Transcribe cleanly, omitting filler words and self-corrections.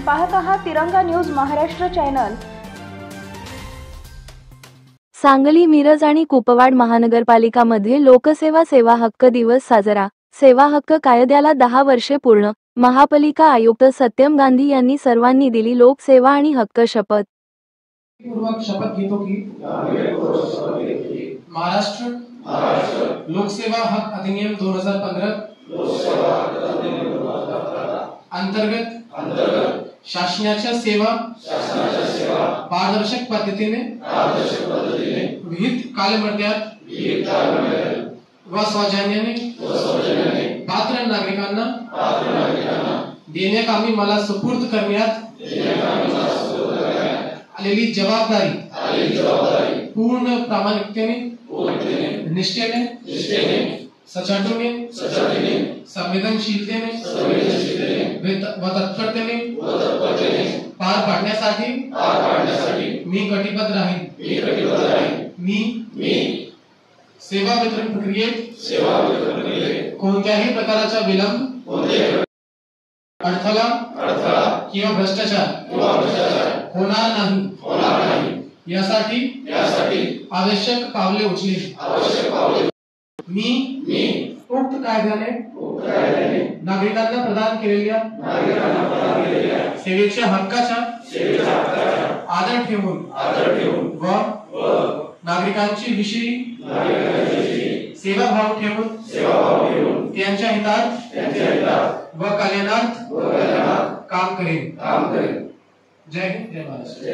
पाहत आहात तिरंगा न्यूज महाराष्ट्र चॅनल। सांगली, मिरज आणि कुपवाड महानगरपालिकामध्ये लोकसेवा सेवा हक्क दिवस साजरा। सेवा हक्क कायद्याला 10 वर्षे पूर्ण। महापालिका आयुक्त सत्यम गांधी यांनी सर्वांनी दिली लोकसेवा आणि हक्क शपथ। पूर्वक शपथ घेतो की महाराष्ट्र लोकसेवा हक्क अधिनियम 2015 अंतर्गत शासनाच्या सेवा पारदर्शक पद्धतीने विहित कालमर्यादेत व सौजन्याने पात्र नागरिकांना देण्याकामी मला सुपूर्द करण्यात आलेली जबाबदारी पूर्ण प्रामाणिकतेने निष्ठेने सचाटुने संवेदनशीलतेने व तत्परतेने पार पाडण्यासाठी मी कटिबद्ध राहीन। मी सेवा वितरण प्रक्रियेत कोणत्याही प्रकारचा विलंब अडथळा किंवा भ्रष्टाचार होणार नाही यासाठी आवश्यक पावले उचलेल। मी उक्त कायद्याने नागरिकांना प्रदान केलेल्या सेवेच्या हक्काचा आदर ठेवून व नागरिकांची विषयी सेवाभाव ठेवून त्यांच्या हितार्थ व कल्याणार्थ काम करेन। जय हिंद, जय महाराष्ट्र।